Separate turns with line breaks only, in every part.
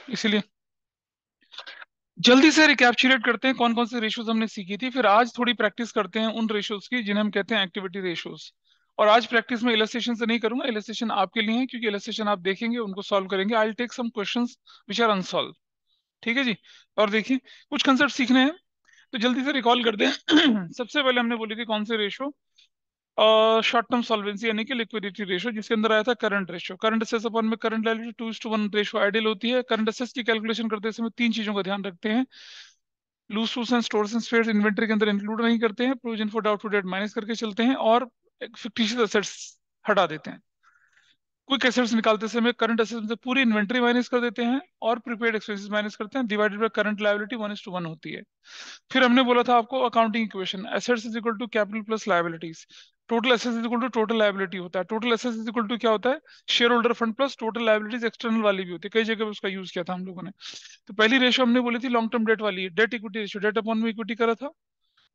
इसीलिए जल्दी से रिकैप्चुलेट करते हैं कौन कौन से रेशियोज हमने सीखी थी, फिर आज थोड़ी प्रैक्टिस करते हैं उन रेशियोज की जिन्हें हम कहते हैं एक्टिविटी रेशियोज। और आज प्रैक्टिस में इलस्ट्रेशन से नहीं करूंगा, इलस्ट्रेशन आपके लिए है क्योंकि इलस्ट्रेशन आप देखेंगे उनको सॉल्व करेंगे। I will take some questions which are unsolved. ठीक है जी। और देखिए कुछ कंसेप्ट सीखने हैं तो जल्दी से रिकॉल करते हैं। सबसे पहले हमने बोली थी कौन से रेशो, शॉर्ट टर्म सॉल्वेंसी यानी कि लिक्विडिटी रेशो, जिसके अंदर आया था current ratio. Current assess upon में करंट लायबिलिटी 2:1 रेशो आइडियल होती है। करंट असेस की कैलकुलेशन करते समय तीन चीजों का ध्यान रखते हैं। Loose tools and stores and spares inventory के अंदर इंक्लूड नहीं करते हैं, provision for doubtful debt minus करके चलते हैं, और फिक्टिशियस एसेट्स हटा देते हैं। क्विक एसेट्स निकालते समय करंट एसेट्स से पूरी इन्वेंटरी माइनस कर देते हैं और प्रीपेड एक्सपेंसेस माइनस करते हैं, डिवाइडेड बाय करंट लायबिलिटी 1:1 होती है। फिर हमने बोला था आपको accounting equation, assets is equal to capital plus liabilities. Total assets is equal to total liability होता है। Total assets is equal to क्या होता है, share holder fund plus total liabilities external वाली भी होती है, कई जगह पे उसका यूज किया था हम लोगों ने। तो पहली रेशो हमने बोली थी लॉन्ग टर्म डेट वाली, debt equity ratio, debt upon में इक्विटी करा था,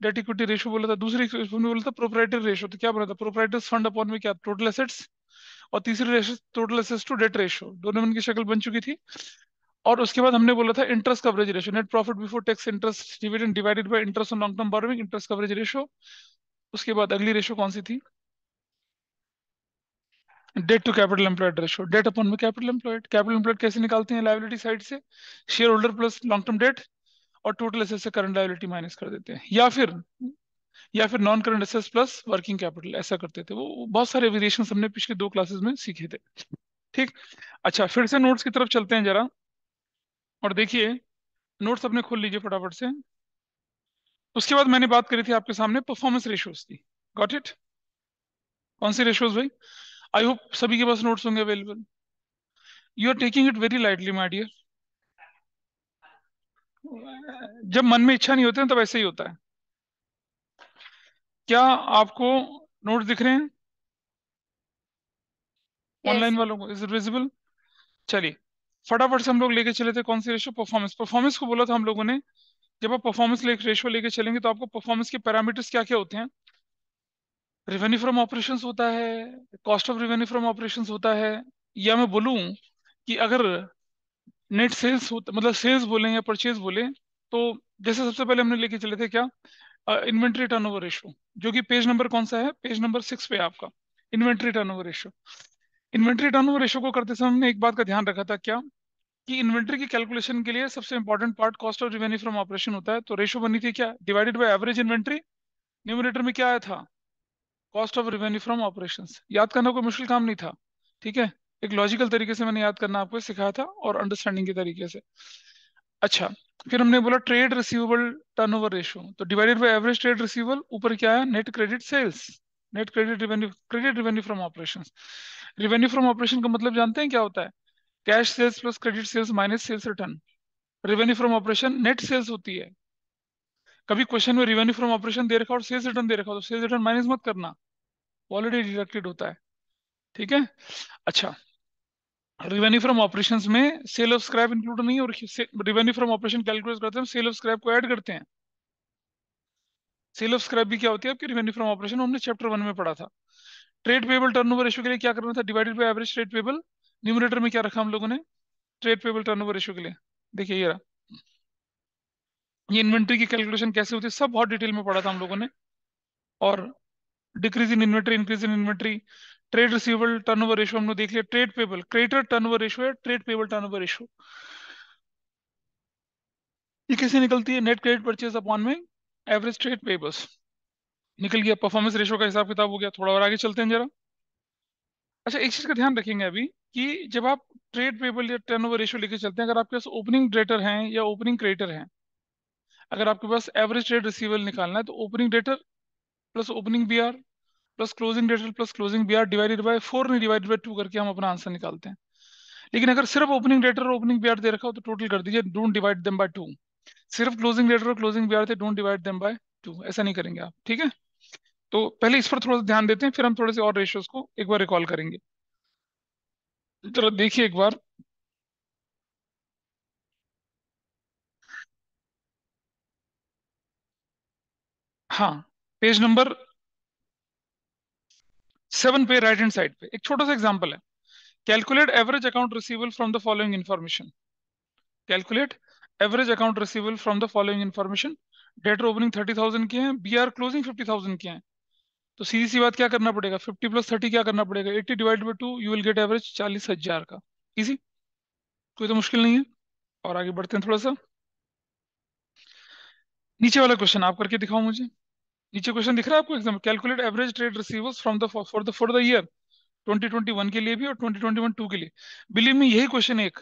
डेट इक्विटी रेशो बोला था। दूसरी रेशो हमने बोला था प्रोप्राइटरी रेशो, तो क्या बना था, प्रोप्राइटर्स फंड अपॉन में क्या, टोटल एसेट्स। और तीसरी ratio total assets to debt ratio, दोनों में इनकी शक्ल बन चुकी थी। और उसके बाद हमने बोला था interest coverage ratio, net profit before tax interest dividend divided by interest on long term borrowing, interest coverage ratio. उसके बाद अगली रेशो कौन सी थी, debt to capital employed ratio, debt upon में कैपिटल एम्प्लॉयड। कैपिटल एम्प्लॉयड कैसे निकालते हैं, लायबिलिटी साइड से share holder plus long term debt, और टोटल एसेट से करंट लायबिलिटी माइनस कर देते हैं, या फिर non current assets plus working capital, ऐसा करते थे। वो बहुत सारे वेरिएशन हमने पिछले दो क्लासेस में सीखे थे। ठीक। अच्छा फिर से नोट्स की तरफ चलते हैं जरा, और देखिए नोट्स अपने खोल लीजिए फटाफट से। उसके बाद मैंने बात करी थी आपके सामने परफॉर्मेंस रेशियोज की। Got it. कौन सी रेशियोज भाई, आई होप सभी के पास नोट्स होंगे available. You are taking it very lightly my dear. जब मन में इच्छा नहीं होती ना तब ऐसे ही होता है। क्या आपको नोट्स दिख रहे हैं
यस।
ऑनलाइन वालों को, इज इट विजिबल? चलिए फटाफट से हम लोग लेके चले थे कौन सी रेशियो, परफॉर्मेंस। परफॉर्मेंस को बोला था हम लोगों ने, जब आप परफॉर्मेंस रेशियो लेके चलेंगे तो आपको परफॉर्मेंस के पैरामीटर्स क्या क्या होते हैं, रेवेन्यू फ्रॉम ऑपरेशंस होता है, cost of revenue from operations होता है, या मैं बोलूं कि अगर नेट सेल्स होता, मतलब सेल्स बोले या परचेज बोले, तो जैसे सबसे पहले हमने लेके चले थे क्या, इन्वेंट्री टर्नओवर रेशियो, जो कि पेज नंबर कौन सा है, पेज नंबर 6 पे है आपका, inventory turnover ratio. Inventory turnover ratio को करते समय हमने एक बात का ध्यान रखा था क्या, कि इन्वेंट्री की कैलकुलेशन के लिए सबसे important part cost of revenue from operation होता है। तो रेशियो बनी थी क्या, divided by average inventory, numerator में क्या आया था, cost of revenue from operations. याद करना कोई मुश्किल काम नहीं था। ठीक है, एक लॉजिकल तरीके से मैंने याद करना आपको सिखाया था, और अंडरस्टैंडिंग के तरीके से। अच्छा फिर हमने बोला ट्रेड रिसीवेबल टर्नओवर रेशियो, तो divided by average trade receivable, ऊपर क्या है, net credit sales, net credit revenue from operations. Revenue from operation का मतलब जानते हैं क्या होता है, cash sales plus credit sales minus sales return. Revenue from operation net sales होती है। कभी क्वेश्चन में रेवेन्यू फ्रॉम ऑपरेशन दे रखा और सेल्स रिटर्न दे रखा हो तो सेल्स रिटर्न माइनस मत करना, ऑलरेडी डिडक्टेड होता है। ठीक है। अच्छा रेवेन्यू फ्रॉम ऑपरेशंस में सेल ऑफ स्क्रैप इंक्लूड नहीं है, और रेवेन्यू फ्रॉम ऑपरेशन कैलकुलेट करते हैं सेल ऑफ स्क्रैप को ऐड करते हैं। सेल ऑफ स्क्रैप भी क्या होती है आपकी रेवेन्यू फ्रॉम ऑपरेशन, हमने चैप्टर 1 में पढ़ा था। ट्रेड पेबल टर्नओवर रेशियो के लिए क्या करना था, divided by average trade payable, numerator में क्या रखा हम लोगों ने, ट्रेड पेबल टर्नओवर रेशियो के लिए। देखिए ये रहा, ये इन्वेंट्री की कैलकुलेशन कैसे होती है सब बहुत डिटेल में पढ़ा था हम लोगों ने। और decrease in inventory, increase in inventory, trade receivable turnover ratio हमने देख लिया, trade payable creditor turnover ratio है, ट्रेड पेबल टर्नओवर रेशियो ये कैसे निकलती है, नेट क्रेडिट परचेज अपॉन में एवरेज ट्रेड पेबल्स। निकल गया, परफॉर्मेंस रेशियो का हिसाब किताब हो गया। थोड़ा और आगे चलते हैं जरा। अच्छा एक चीज का ध्यान रखेंगे अभी, कि जब आप ट्रेड पेबल या टर्नओवर रेशियो लेके चलते हैं, अगर आपके पास ओपनिंग डेटर हैं या ओपनिंग क्रेडिटर हैं, अगर आपके पास एवरेज ट्रेड रिसीवेबल निकालना है तो opening debtor plus opening BR plus closing debtor plus closing BR divided by 4 नहीं डिवाइडेड बाय 2 करके हम अपना आंसर निकालते हैं। लेकिन अगर सिर्फ ओपनिंग डेटर और ओपनिंग बीआर दे रखा हो तो टोटल कर दीजिए, डोंट डिवाइड देम बाय 2। सिर्फ क्लोजिंग डेटर और क्लोजिंग बीआर थे, डोंट डिवाइड देम बाय 2, ऐसा नहीं करेंगे आप। ठीक है, तो पहले इस पर थोड़ा सा ध्यान देते हैं, फिर हम थोड़े से और रेशियोज को एक बार रिकॉल करेंगे। जरा देखिए एक बार। हाँ पेज नंबर 7 पे राइट हैंड साइड पे एक छोटा सा एग्जांपल है, calculate average account receivable from the following information. Calculate average account receivable from the following information. Debtor opening 30,000 के हैं, बी आर क्लोजिंग 50,000 के हैं। तो सीधी सी बात, क्या करना पड़ेगा, 50 + 30 क्या करना पड़ेगा, 80 ÷ 2, यू विल गेट एवरेज 40,000 का। इजी, कोई तो मुश्किल नहीं है। और आगे बढ़ते हैं थोड़ा सा। नीचे वाला क्वेश्चन आप करके दिखाओ मुझे। नीचे क्वेश्चन दिख रहा है आपको exam, calculate average trade receivers from the for the year 2021 के लिए भी और 2021 टू के लिए। बिलीव में यही क्वेश्चन एक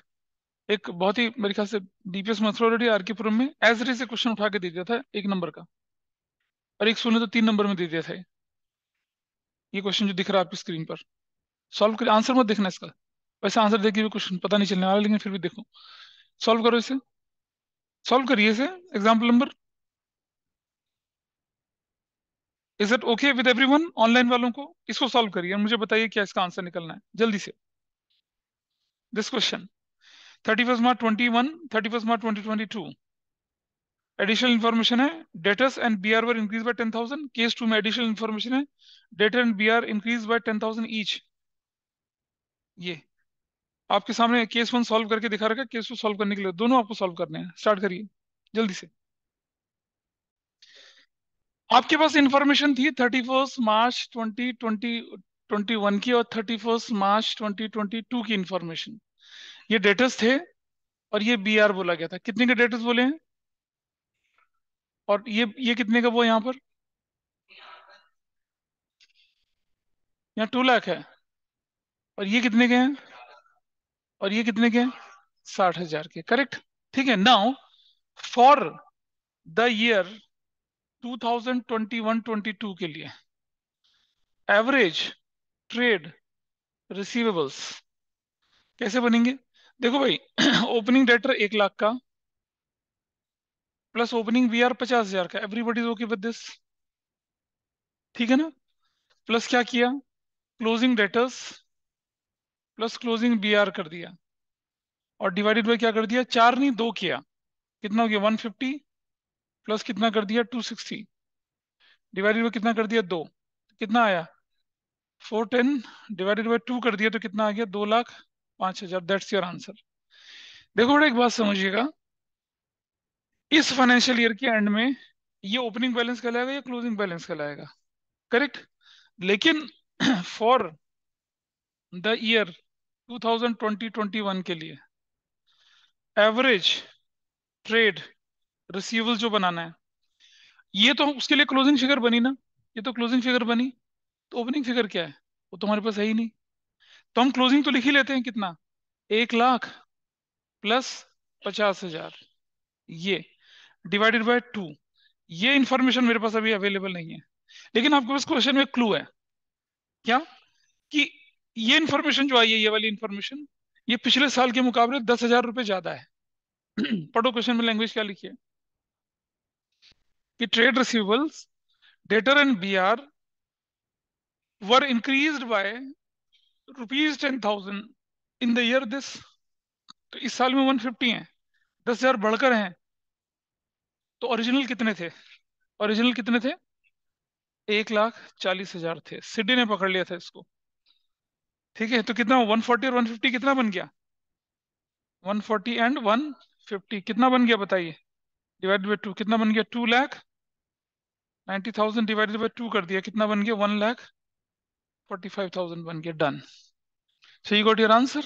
एक बहुत ही मेरे ख्याल से डीपीएस मेथोडोलॉजी आरके पुरम में एज इट इज से क्वेश्चन उठा के दे दिया था 1 नंबर का, और एक सुने तो 3 नंबर में दे दिया था। ये क्वेश्चन जो दिख रहा है आपकी स्क्रीन पर, सॉल्व कर, आंसर मत देखना इसका। वैसे आंसर देख के भी क्वेश्चन पता नहीं चलने वाला, लेकिन फिर भी देखो, सॉल्व करो इसे, सॉल्व करिए इसे। Example number, is it okay with everyone, online वालों को इसको सॉल्व करिए और मुझे बताइए क्या इसका आंसर निकलना है जल्दी से। This question, 31 March 2021, 31 March 2022, additional information है, debtors and B R were increase by 10,000। Case 2 में एडिशनल इन्फॉर्मेशन है, debtor and B R increase by 10,000 each. ये आपके सामने केस 1 सॉल्व करके दिखा रखा है, केस 2 सॉल्व करने के लिए दोनों आपको सॉल्व करने हैं। स्टार्ट करिए जल्दी से। आपके पास इंफॉर्मेशन थी 31 मार्च 2021 की और 31 मार्च 2022 की इंफॉर्मेशन। ये डेटर्स थे और ये बी आर बोला गया था। कितने के डेटर्स बोले हैं, और ये कितने का वो यहाँ पर, यहाँ 2 लाख है, और ये कितने के हैं, और ये कितने के हैं, 60,000 के। करेक्ट, ठीक है। नाउ फॉर द ईयर 2021-22 के लिए एवरेज ट्रेड रिसीवेबल्स कैसे बनेंगे। देखो भाई, ओपनिंग डेटर 1 लाख का प्लस ओपनिंग बी आर 50,000 का, everybody is okay with this, ठीक है ना। प्लस क्या किया, closing debtors plus closing B R कर दिया, और डिवाइडेड बाय क्या कर दिया, 4 नहीं 2 किया। कितना हो गया, 150 प्लस कितना कर दिया, 260, डिवाइडेड बाय कितना कर दिया, 2। कितना आया, 410, डिवाइडेड बाय 2 कर दिया तो कितना आ गया, 2,05,000। That's your answer. देखो बेटा, एक बात समझिएगा, इस फाइनेंशियल ईयर के एंड में ये ओपनिंग बैलेंस कहलाएगा या क्लोजिंग बैलेंस कहलाएगा, करेक्ट। लेकिन फॉर द ईयर 2020-21 के लिए एवरेज ट्रेड रिसीवेबल जो बनाना है, ये तो उसके लिए क्लोजिंग फिगर बनी ना, ये तो क्लोजिंग फिगर बनी, तो ओपनिंग फिगर क्या है, वो तो हमारे पास है ही नहीं। तो हम क्लोजिंग तो लिख ही लेते हैं, कितना, 1 लाख प्लस 50,000, ये डिवाइडेड बाय 2। ये इंफॉर्मेशन मेरे पास अभी अवेलेबल नहीं है, लेकिन आपके पास क्वेश्चन में क्लू है, क्या, कि ये इंफॉर्मेशन जो आई है, ये वाली इंफॉर्मेशन, ये पिछले साल के मुकाबले 10,000 रुपये ज्यादा है। पढ़ो क्वेश्चन में लैंग्वेज क्या लिखी है, कि trade receivables debtor and B R were increased by ₹10,000 in the year this. तो इस साल में 150 है, 10,000 बढ़कर हैं। तो ओरिजिनल कितने थे, ओरिजिनल कितने थे, 1,40,000 थे। सिटी ने पकड़ लिया था इसको, ठीक है। तो कितना, 140 और 150 कितना बन गया, 140 एंड 150 कितना बन गया बताइए, डिवाइड बाई 2 कितना बन गया, 2,90,000 डिवाइडेड बाई 2 कर दिया, कितना बन गया, 1,45,000 बन गया। Done. So you got your answer.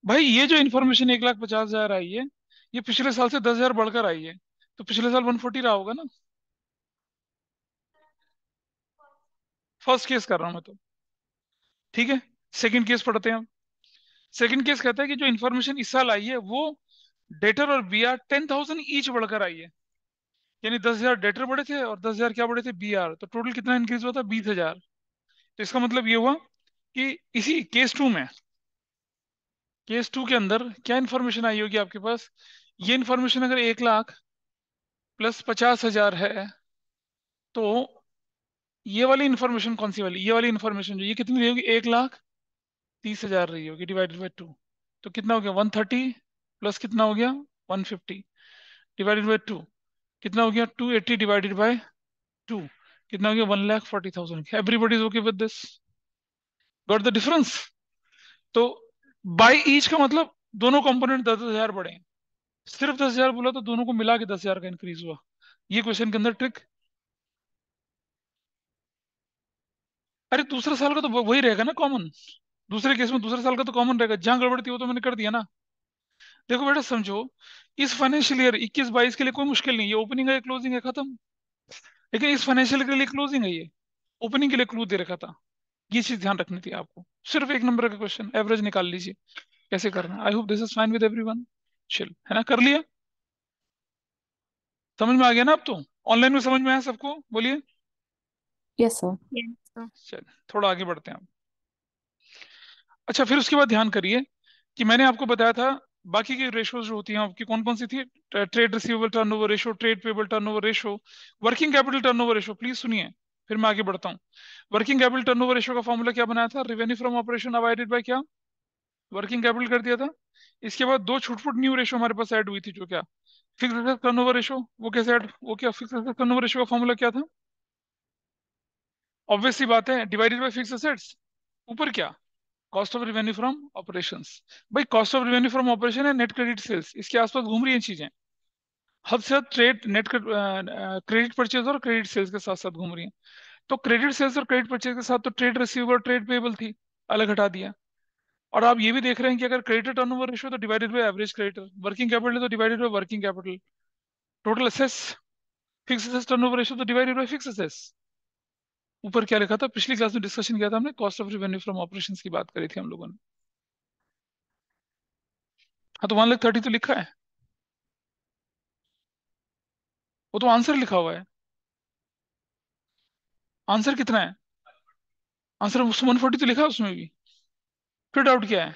भाई ये जो इन्फॉर्मेशन 1,50,000 आई है, ये पिछले साल से 10,000 बढ़कर आई है, तो पिछले साल 140 रहा होगा ना। फर्स्ट केस कर रहा हूं मैं तो, ठीक है। सेकंड केस पढ़ते हैं हम। सेकंड केस कहता है कि जो इन्फॉर्मेशन इस साल आई है, वो डेटर और बी आर 10,000 ईच बढ़कर आई है। यानी 10,000 डेटर बढ़े थे और 10,000 क्या बढ़े थे, बी आर। तो टोटल कितना इंक्रीज हुआ था, 20,000। तो इसका मतलब ये हुआ कि इसी केस टू के अंदर क्या इन्फॉर्मेशन आई होगी आपके पास, ये इन्फॉर्मेशन अगर 1 लाख प्लस 50,000 है, तो ये वाली इन्फॉर्मेशन कौन सी वाली, ये वाली इन्फॉर्मेशन जो ये कितनी रही होगी, 1,30,000 रही होगी, डिवाइडेड बाई 2। तो कितना हो गया, 130 प्लस कितना हो गया, 150 डिवाइडेड बाई 2, कितना हो गया, 280 डिवाइडेड बाई 2, कितना हो गया, 1,40,000। Everybody is okay with this, got the difference. तो बाई ईच का मतलब दोनों कंपोनेंट 10,000 बढ़े हैं। सिर्फ 10,000 बोला तो दोनों को मिला के 10,000 का इंक्रीज हुआ। ये क्वेश्चन के अंदर ट्रिक। अरे दूसरा साल का तो वही रहेगा ना कॉमन। दूसरे केस में दूसरे साल का तो कॉमन रहेगा, जहां गड़बड़ थी वो तो मैंने कर दिया ना। देखो बेटा समझो, इस फाइनेंशियल ईयर 21-22 के लिए कोई मुश्किल नहीं है, ओपनिंग है क्लोजिंग है खत्म। लेकिन इस फाइनेंशियल के लिए क्लोजिंग है ये, ओपनिंग के लिए क्लू दे रखा था। ये चीज ध्यान रखनी थी आपको। सिर्फ एक नंबर का क्वेश्चन, एवरेज निकाल लीजिए कैसे करना है। I hope this is fine with everyone. Chill है ना, कर लिया? समझ में आ गया ना अब तो? ऑनलाइन में समझ में आया सबको? बोलिए।
Yes sir.
चल थोड़ा आगे बढ़ते हैं अब। अच्छा, फिर उसके बाद ध्यान करिए कि मैंने आपको बताया था बाकी की रेशोज जो होती हैं आपकी कौन कौन सी थी। Trade receivable turnover ratio, trade payable turnover ratio, working capital turnover ratio. Please सुनिए, फिर मैं आगे बढ़ता हूँ। वर्किंग कैपिटल टर्नओवर रेशो का फॉर्मूला क्या बनाया था? Revenue from operation divided by क्या? वर्किंग कैपिटल कर दिया था। इसके बाद दो छुटपुट न्यू रेशो हमारे पास ऐड हुई थी, जो क्या? Fix asset turnover ratio. वो कैसे ऐड, वो क्या फिक्स एसेट टर्नओवर रेशो का फॉर्मूला क्या था? ऑब्वियस सी बात है, डिवाइडेड बाय फिक्स एसेट्स। ऊपर क्या? Cost of revenue from operations. भाई cost of revenue from operation है नेट क्रेडिट सेल्स, इसके आसपास घूम रही हैं चीजें। हद से हद ट्रेड नेट क्रेडिट परचेज और क्रेडिट सेल्स के साथ साथ घूम रही हैं। तो क्रेडिट सेल्स और क्रेडिट परचेज के साथ तो ट्रेड रिसीवेबल और ट्रेड पेबल थी, अलग हटा दिया। और आप ये भी देख रहे हैं कि अगर क्रेडिटर टर्नओवर रेशियो तो divided by average creditor, working capital तो divided by working capital, total assess fix assess turnover ratio तो डिवाइडेड बाय फिक्स असेस। ऊपर क्या लिखा था? पिछली क्लास में डिस्कशन किया था हमने, cost of revenue from operations की बात करी थी हम लोगों ने। हाँ तो 1,30,000 तो लिखा है, वो तो आंसर लिखा हुआ है। आंसर कितना है? आंसर 140 तो लिखा है उसमें भी। फिर डाउट क्या है?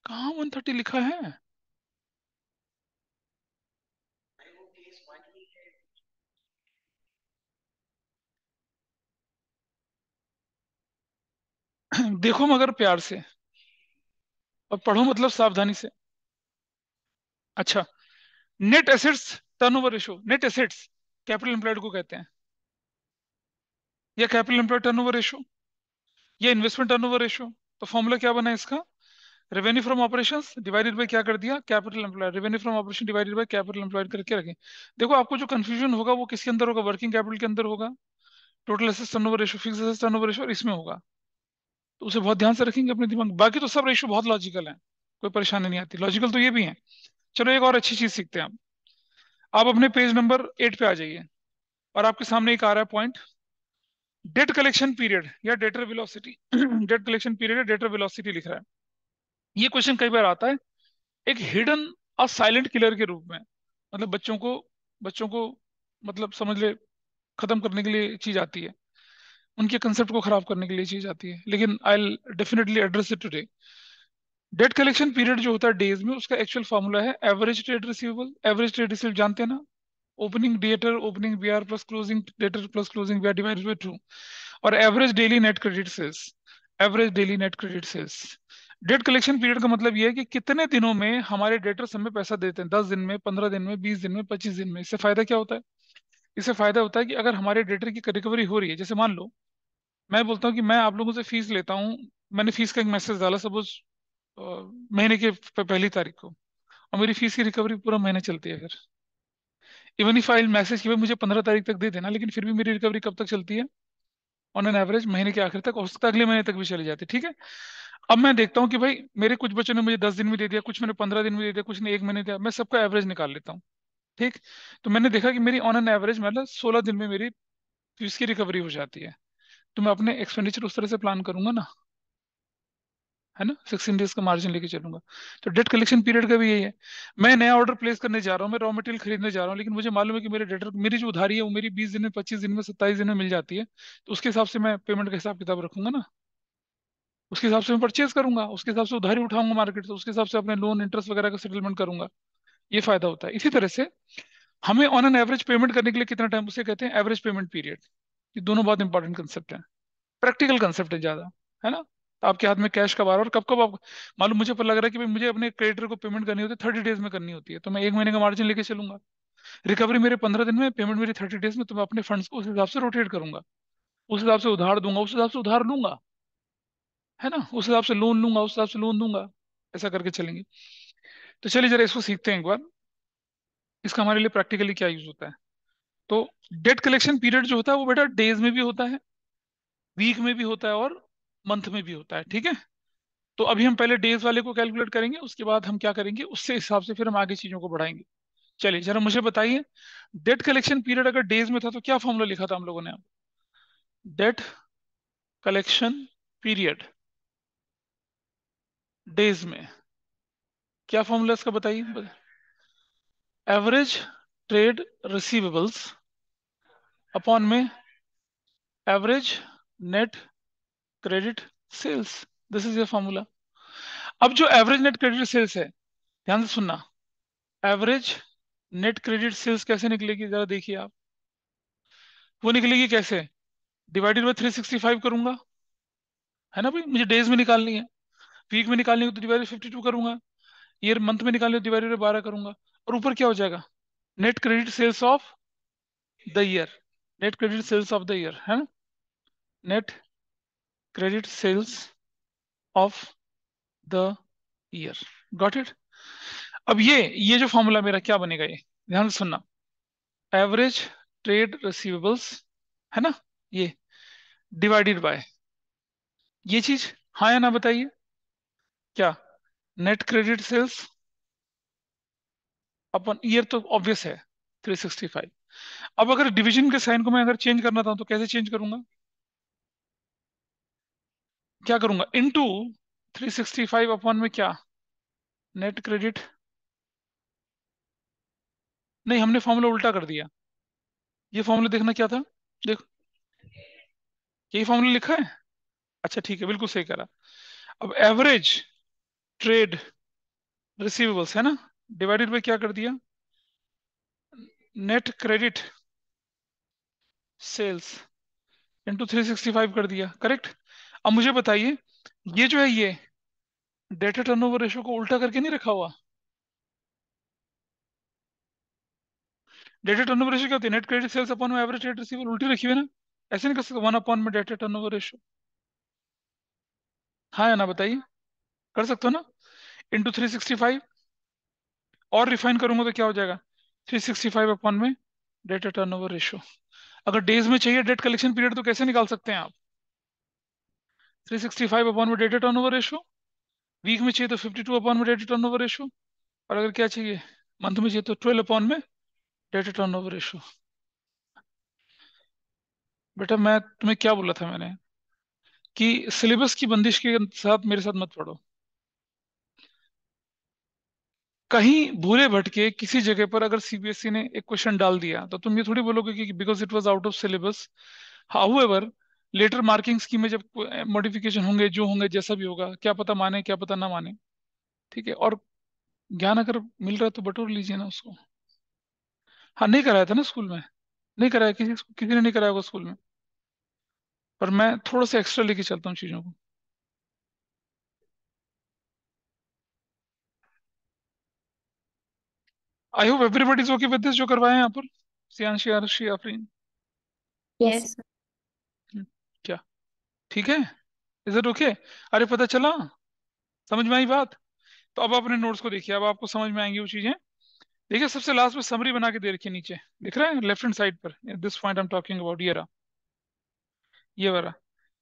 कहाँ 130 लिखा है? देखो मगर प्यार से, और पढ़ो मतलब सावधानी से। अच्छा, net assets turnover ratio, net assets capital employed को कहते हैं, या कैपिटल एम्प्लॉयड टर्नओवर रेशो, या इन्वेस्टमेंट टर्नओवर रेशो। तो फॉर्मूला क्या बना है इसका? Revenue from operations divided by क्या कर दिया? Capital employed. Revenue from operation divided by capital employed करके रखें। देखो आपको जो कंफ्यूजन होगा वो किसके अंदर होगा? वर्किंग कैपिटल के अंदर होगा, total assets turnover ratio, fix assets turnover ratio, और इसमें होगा। तो उसे बहुत ध्यान से रखेंगे अपने दिमाग में। बाकी तो सब रेशो बहुत लॉजिकल है, कोई परेशानी नहीं आती, लॉजिकल तो ये भी है। चलो एक और अच्छी चीज सीखते हैं आप अपने पेज नंबर 8 पे आ जाइए, और आपके सामने एक आ रहा है पॉइंट, डेट कलेक्शन पीरियड या debtor velocity. Debt collection period या डेटर वेलोसिटी लिख रहा है। ये क्वेश्चन कई बार आता है एक हिडन और साइलेंट किलर के रूप में। मतलब बच्चों को मतलब समझ ले, खत्म करने के लिए चीज आती है, उनके कंसेप्ट को खराब करने के लिए चीज आती है, लेकिन I definitely address it today. Debt collection period जो होता है डेज में, उसका एक्चुअल फॉर्मूला है average trade receivable. Average trade receivable जानते हैं ना? Opening debtor opening BR plus closing debtor plus closing BR divided by 2। और average daily net credit sales, average daily net credit sales. Debt collection period का मतलब ये है कि कितने दिनों में हमारे डेटर्स हमें पैसा देते हैं, 10 दिन में, 15 दिन में, 20 दिन में, 25 दिन में। इससे फायदा क्या होता है? इससे फायदा होता है कि अगर हमारे डेटर की रिकवरी हो रही है, जैसे मान लो मैं बोलता हूँ कि मैं आप लोगों से फीस लेता हूँ, मैंने फीस का एक मैसेज डाला सपोज महीने के पहली तारीख को, और मेरी फीस की रिकवरी पूरा महीने चलती है। फिर इवन ही फाइल मैसेज की भाई मुझे 15 तारीख तक दे देना, लेकिन फिर भी मेरी रिकवरी कब तक चलती है? ऑन एन एवरेज महीने के आखिर तक, हो सकता है अगले महीने तक भी चली जाती है। ठीक है। अब मैं देखता हूँ कि भाई मेरे कुछ बच्चों ने मुझे 10 दिन में दे दिया, कुछ मैंने 15 दिन में दे दिया, कुछ ने एक महीने दिया, मैं सबका एवरेज निकाल लेता हूँ। ठीक। तो मैंने देखा कि मेरी ऑन एन एवरेज मतलब 16 दिन में मेरी फीस की रिकवरी हो जाती है। तो मैं अपने एक्सपेंडिचर उस तरह से प्लान करूंगा ना, है ना, 16 डेज का मार्जिन लेके चलूंगा। तो डेट कलेक्शन पीरियड का भी यही है। मैं नया ऑर्डर प्लेस करने जा रहा हूँ, मैं रॉ मटेरियल खरीदने जा रहा हूँ, लेकिन मुझे मालूम है कि मेरे डेटर मेरी जो उधारी है वो मेरी 20 दिन में, 25 दिन में, 27 दिन में मिल जाती है। तो उसके हिसाब से मैं पेमेंट का हिसाब किताब रखूंगा ना, उसके हिसाब से मैं परचेज करूंगा, उसके हिसाब से उधारी उठाऊंगा मार्केट से, उसके हिसाब से अपने लोन इंटरेस्ट वगैरह का सेटलमेंट करूंगा। ये फायदा होता है। इसी तरह से हमें ऑन एन एवरेज पेमेंट करने के लिए कितना टाइम, उसे कहते हैं एवरेज पेमेंट पीरियड। ये दोनों बहुत इंपॉर्टेंट कंसेप्ट है, प्रैक्टिकल कंसेप्ट है ज्यादा, है ना। तो आपके हाथ में कैश कब आ रहा है और कब कब आप मालूम, मुझे पर लग रहा है कि भाई मुझे अपने क्रेडिटर को पेमेंट करनी होती है 30 डेज में करनी होती है, तो मैं एक महीने का मार्जिन लेके चलूंगा। रिकवरी मेरे 15 दिन में, पेमेंट मेरी 30 डेज में, तो मैं अपने फंड्स को उस हिसाब से रोटेट करूंगा, उस हिसाब से उधार दूंगा, उस हिसाब से उधार लूंगा। है ना, उस हिसाब से लोन लूंगा, उस हिसाब से लोन दूंगा, ऐसा करके चलेंगे। तो चलिए जरा इसको सीखते हैं एक बार, इसका हमारे लिए प्रैक्टिकली क्या यूज होता है। तो डेट कलेक्शन पीरियड जो होता है वो बेटा डेज में भी होता है, वीक में भी होता है, और मंथ में भी होता है, ठीक है। तो अभी हम पहले डेज वाले को कैलकुलेट करेंगे, उसके बाद हम क्या करेंगे, उससे हिसाब से फिर हम आगे चीजों को बढ़ाएंगे। चलिए जरा मुझे बताइए, डेट कलेक्शन पीरियड अगर डेज में था तो क्या फॉर्मूला लिखा था हम लोगों ने? डेट कलेक्शन पीरियड डेज में क्या फॉर्मूला इसका बताइए। एवरेज ट्रेड रिसीवेबल्स अपॉन में average net credit sales, this is your formula. अब जो एवरेज नेट क्रेडिट सेल्स है, ध्यान से सुनना, एवरेज नेट क्रेडिट सेल्स कैसे निकलेगी जरा देखिए आप। वो निकलेगी कैसे? डिवाइडेड बाय 365 करूंगा, है ना भाई, मुझे डेज में निकालनी है। वीक में निकालनी है तो डिवाइडेड 52 करूंगा, ईयर मंथ में निकालनी है तो डिवाइडेड बाय 12 करूंगा, और ऊपर क्या हो जाएगा? Net credit sales of the year, net credit sales of the year, है ना, net credit sales of the year. Got it. अब ये जो फॉर्मूला मेरा क्या बनेगा, ये ध्यान से सुनना, एवरेज ट्रेड रिसीवेबल्स, है ना, ये डिवाइडेड बाय ये चीज, हाँ या ना बताइए, क्या? नेट क्रेडिट सेल्स अपन ईयर तो ऑब्वियस है, 365। अब अगर डिवीजन के साइन को मैं अगर चेंज करना था तो कैसे चेंज करूंगा? क्या करूंगा? इनटू 365 अपॉन में क्या? नेट क्रेडिट, नहीं हमने फॉर्मूला उल्टा कर दिया। ये फॉर्मूला देखना क्या था, देखो, यही फॉर्मूला लिखा है। अच्छा ठीक है, बिल्कुल सही करा। अब एवरेज ट्रेड रिसीवेबल्स, है ना, डिवाइडेड बाय क्या कर दिया? नेट क्रेडिट सेल्स इंटू 365 कर दिया, करेक्ट। अब मुझे बताइए, ये जो है ये डेटा टर्नओवर रेशो को उल्टा करके नहीं रखा हुआ? डेटा टर्नओवर रेशो क्या होती है? नेट क्रेडिट सेल्स अपॉन में एवरेज ट्रेड रिसीवेबल, उल्टी रखी हुई है ना। ऐसे नहीं कर सकते 1 अपॉन में डेटा टर्नओवर रेशो, हाँ या ना बताइए, कर सकते हो ना, इंटू 365, और रिफाइन करूंगा तो क्या हो जाएगा? 365 अपॉन में डेटा टर्नओवर रेशो। अगर डेज में चाहिए डेट कलेक्शन पीरियड तो कैसे निकाल सकते हैं आप? 365 अपॉन में डेटा टर्नओवर रेशो, वीक में चाहिए तो 52 अपॉन में डेटा टर्नओवर रेशो, और अगर क्या चाहिए, मंथ में चाहिए तो 12 अपॉन में डेटा टर्नओवर रेशो। बेटा मैं तुम्हें क्या बोला था मैंने, कि सिलेबस की बंदिश के साथ मेरे साथ मत पढ़ो। कहीं भूले भटके किसी जगह पर अगर सीबीएसई ने एक क्वेश्चन डाल दिया तो तुम ये थोड़ी बोलोगे कि because it was out of syllabus. However letter marking scheme में जब मॉडिफिकेशन होंगे, जो होंगे, जैसा भी होगा, क्या पता माने क्या पता ना माने, ठीक है। और ज्ञान अगर मिल रहा है तो बटोर लीजिए ना उसको। हाँ नहीं कराया था ना स्कूल में, नहीं कराया, किसी ने नहीं कराया होगा स्कूल में, पर मैं थोड़ा सा एक्स्ट्रा लेके चलता हूँ चीजों को। I hope everybody is okay with this जो करवाए हैं यहाँ पर, Siyanshi, Aarshi, Afreen.
Yes
yes.
Sir.
क्या ठीक है? Is it okay? अरे पता चला, समझ में आई बात? तो अब अपने नोट्स को देखिए, अब आपको समझ में आएंगी वो चीजें। देखिए सबसे लास्ट में समरी बना के दे रखी है नीचे, दिख रहा है लेफ्ट हैंड साइड पर, this point I am talking about, ये रहा, ये वाला,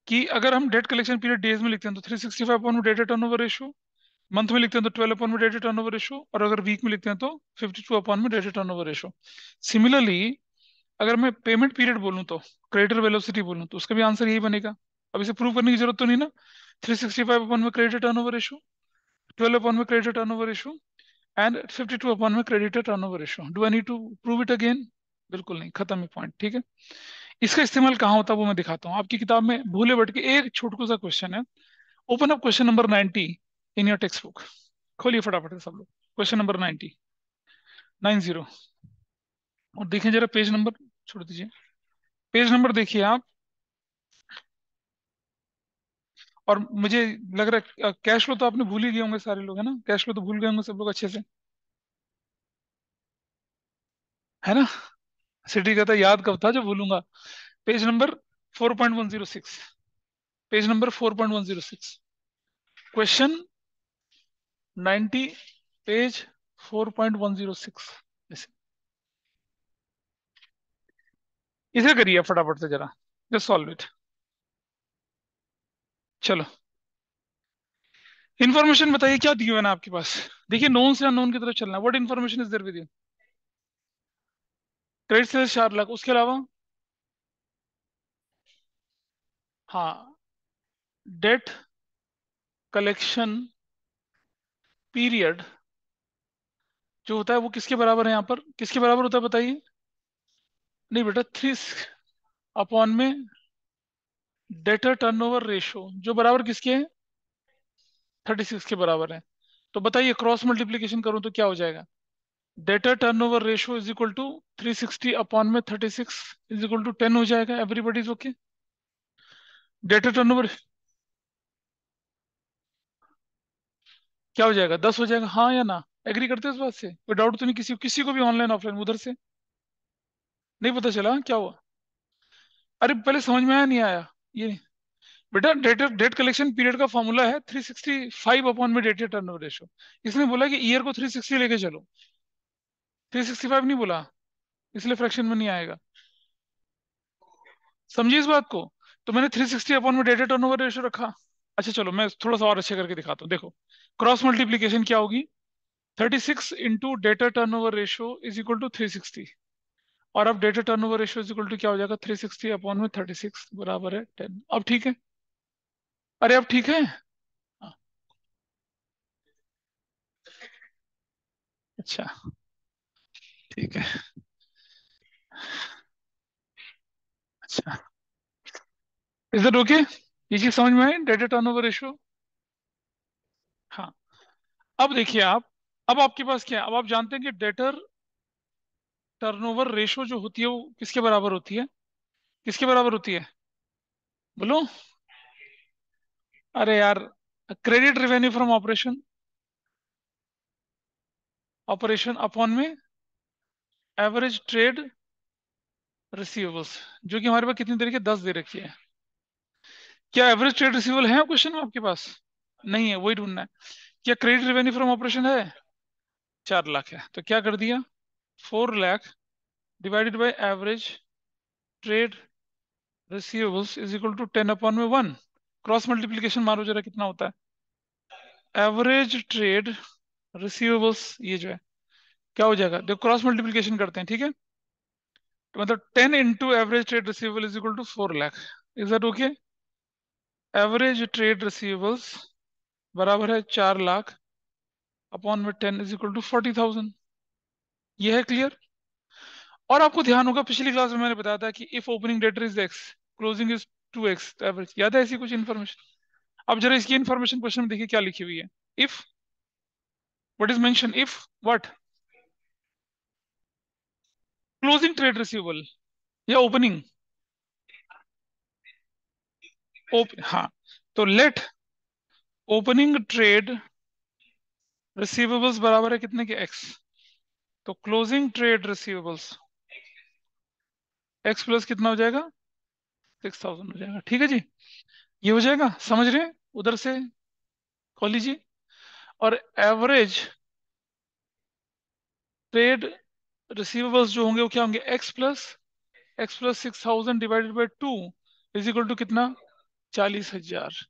कि अगर हम डेट कलेक्शन पीरियड डेज में लिखते हैं तो 365 अपॉन में डेटा टर्नओवर रेशियो, मंथ में लिखते हैं तो 12 अपॉन में डेटा टर्नओवर रेशियो, और अगर वीक में लिखते हैं तो 52 अपॉन में डेटा टर्नओवर रेशियो। सिमिलरली अगर मैं पेमेंट पीरियड बोलूँ तो, क्रेडिटर वेलोसिटी बोलूँ तो उसका भी आंसर यही बनेगा। अब इसे प्रूव करने की जरूरत तो नहीं ना। 365 अपॉन में क्रेडिटर टर्नओवर रेशियो, 12 अपॉन में creditor turnover ratio, and 52 upon में creditor turnover ratio. Do I need to prove it again? बिल्कुल नहीं, खत्म है पॉइंट, ठीक है। इसका इस्तेमाल कहाँ होता है वो मैं दिखाता हूँ। आपकी किताब में भूले भटके एक छोटू सा क्वेश्चन है, open up question number 90 in your text book, खोलिए फटाफट से सब लोग, क्वेश्चन नंबर 90, 90, और देखें जरा पेज नंबर, छोड़ दीजिए, पेज नंबर देखिए आप। और मुझे लग रहा है कैश फ्लो तो आपने भूल ही गए होंगे सारे लोग, है ना, कैश फ्लो तो भूल गए होंगे सब लोग अच्छे से, है ना। सिटी कहता है याद कब था जो भूलूंगा। Page number 4.106, page number 4.106, question 90, page 4.106। इसे करिए फटाफट से जरा, जस्ट सॉल्व इट। चलो, इन्फॉर्मेशन बताइए क्या दी हुई है ना आपके पास। देखिए, नोन से अननोन की तरफ चलना है। What information is there with you? Credit sales 4 lakh, उसके अलावा? हाँ, डेट कलेक्शन पीरियड जो होता है वो किसके बराबर है? यहाँ पर किसके बराबर होता है बताइए? नहीं बेटा, थ्री अपॉन में डेटर टर्नओवर रेशो, जो बराबर किसके है? 36 के बराबर है। तो बताइए, क्रॉस मल्टीप्लीकेशन करूं तो क्या हो जाएगा? Debtor turnover ratio is equal to 360 upon में 36 इज इक्वल टू 10 हो जाएगा। Everybody is okay? Debtor turnover क्या हो जाएगा? 10 हो जाएगा, हाँ या ना? एग्री करते हो इस बात से? कोई डाउट तो नहीं? किसी किसी को भी ऑनलाइन ऑफलाइन उधर से नहीं पता चला क्या हुआ? अरे पहले समझ में आया नहीं आया ये? बेटा, डेट कलेक्शन पीरियड का फॉर्मूला है 365 अपॉन में डेटेड टर्नओवर रेशो। इसने बोला कि ईयर को 360 लेके चलो, 365 नहीं बोला, इसलिए फ्रैक्शन में नहीं आएगा। समझिए इस बात को। तो मैंने 360 अपॉन में डेटेड टर्नओवर रेशो रखा। अच्छा चलो, मैं थोड़ा सा और अच्छे करके दिखाता हूँ। देखो, क्रॉस मल्टीप्लीकेशन क्या होगी? 36 into data turnover ratio is equal to 360। और अब data turnover ratio is equal to क्या हो जाएगा? 360 अपॉन में 36 बराबर है 10। अब ठीक है? अरे अब ठीक है? हाँ, अच्छा, ठीक है। अच्छा, इज दैट ओके? ये चीज समझ में आई, डेटा टर्नओवर रेशो? हाँ। अब देखिए आप, अब आपके पास क्या है? अब आप जानते हैं कि डेटर टर्नओवर रेशो जो होती है वो किसके बराबर होती है? किसके बराबर होती है? बोलो। अरे यार, credit revenue from operation, operation upon में एवरेज ट्रेड रिसीवेबल्स, जो कि हमारे पास कितनी तरीके 10 दे रखी है। क्या एवरेज ट्रेड रिसीवेबल है क्वेश्चन में आपके पास? नहीं है, वही ढूंढना है। क्या क्रेडिट रेवेन्यू फ्रॉम ऑपरेशन है? 4 लाख है, तो क्या कर दिया? 4 lakh divided by average trade receivables is equal to 10/1। Cross multiplication मारो जरा, कितना होता है? एवरेज ट्रेड रिसीवेबल्स, ये जो है क्या हो जाएगा? देखो, क्रॉस मल्टीप्लीकेशन करते हैं, ठीक है? तो मतलब 10 into average trade receivable is equal to 4 lakh. Is that okay? Average trade receivables बराबर है 4 लाख अपॉन में 10 इज इक्वल टू 40,000। ये है क्लियर? और आपको ध्यान होगा, पिछली क्लास में मैंने बताया था कि if opening debtor is x, closing is 2x, average, याद है ऐसी कुछ इन्फॉर्मेशन? अब जरा इसकी इन्फॉर्मेशन क्वेश्चन में देखिए क्या लिखी हुई है। If, what is mention? If what? Closing trade receivable या ओपनिंग? हाँ, तो लेट ओपनिंग ट्रेड रिसीवेबल्स बराबर है कितने के? एक्स। तो closing trade receivables x plus कितना हो जाएगा? 6,000 हो जाएगा। ठीक है जी, ये हो जाएगा, समझ रहे हैं? उधर से कॉल लीजिए। और एवरेज ट्रेड रिसीवेबल्स जो होंगे वो क्या होंगे? X plus 6,000 divided by 2 is equal to कितना? 40,000।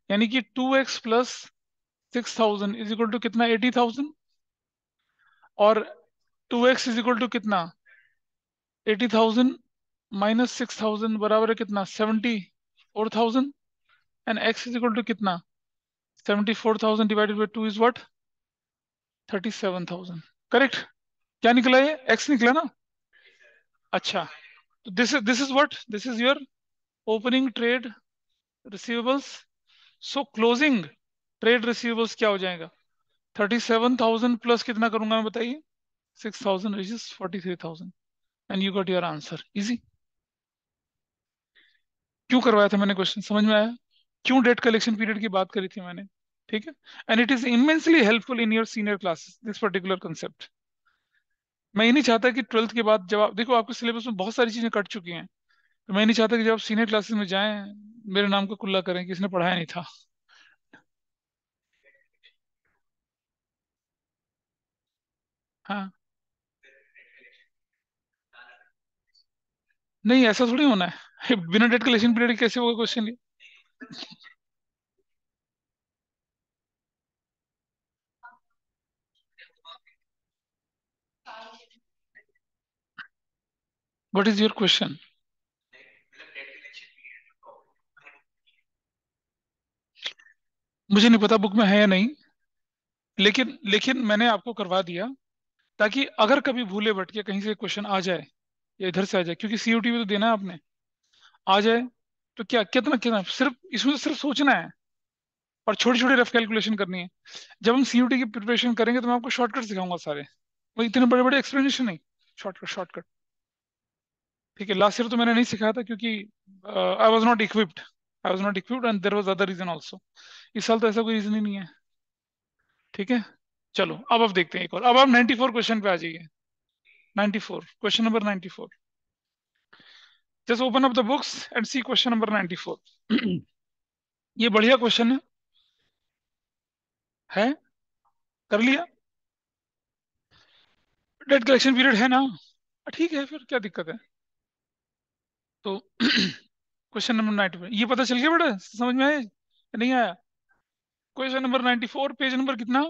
यानी कि 2x plus 6,000 is equal to कितना? 80,000। और 2x इज इक्वल टू कितना? 80,000 माइनस 6,000 बराबर है कितना? 74,000। And x is equal to कितना? 74,000 divided by 2 is what? 37,000। Correct? क्या निकला? ये x निकला ना? अच्छा, तो this is what? This is your opening trade receivables. So closing trade receivables क्या हो जाएगा? 37,000 प्लस कितना करूंगा मैं बताइए? 6,000 which is 43,000। And you got your answer. Easy. क्यों करवाया था मैंने क्वेश्चन, समझ में आया? क्यों डेट कलेक्शन पीरियड की बात करी थी मैंने? ठीक है? And it is immensely helpful in your senior classes, this particular concept. मैं ये नहीं चाहता कि 12th के बाद, जब आप देखो आपके सिलेबस में बहुत सारी चीजें कट चुकी हैं, तो मैं नहीं चाहता कि जब आप सीनियर क्लासेस में जाएं, मेरे नाम का कुल्ला करें कि इसने पढ़ाया नहीं था। हाँ। नहीं, ऐसा थोड़ी होना है। बिना डेट कलेक्शन पीरियड कैसे होगा क्वेश्चन ये? What is your question? मुझे नहीं पता बुक में है या नहीं, लेकिन लेकिन मैंने आपको करवा दिया, ताकि अगर कभी भूले भटके कहीं से क्वेश्चन आ जाए या इधर से आ जाए, क्योंकि सीयूटी भी तो देना है आपने, आ जाए तो क्या, कितना कितना सिर्फ इसमें तो सिर्फ सोचना है और छोटी छोटी रफ कैलकुलेशन करनी है। जब हम सीयूटी की प्रिपरेशन करेंगे तो मैं आपको शॉर्टकट सिखाऊंगा सारे, वो इतने बड़े बड़े एक्सप्लेनेशन नहीं, शॉर्टकट शॉर्टकट। ठीक है, लास्ट ईयर तो मैंने नहीं सिखाया था क्योंकि I was not equipped, I was not equipped and there was other reason also. इस साल तो ऐसा कोई रीजन ही नहीं है। ठीक है, चलो अब देखते हैं एक और। अब आप 94 क्वेश्चन पे आ जाइए। 94, question number 94। Just open up the books and see question number 94। ये बढ़िया क्वेश्चन है। कर लिया? डेट कलेक्शन पीरियड है ना? ठीक है, फिर क्या दिक्कत है? तो क्वेश्चन नंबर 94 ये पता चल गया बेटा, समझ में आया या नहीं आया? क्वेश्चन नंबर 94, पेज नंबर कितना?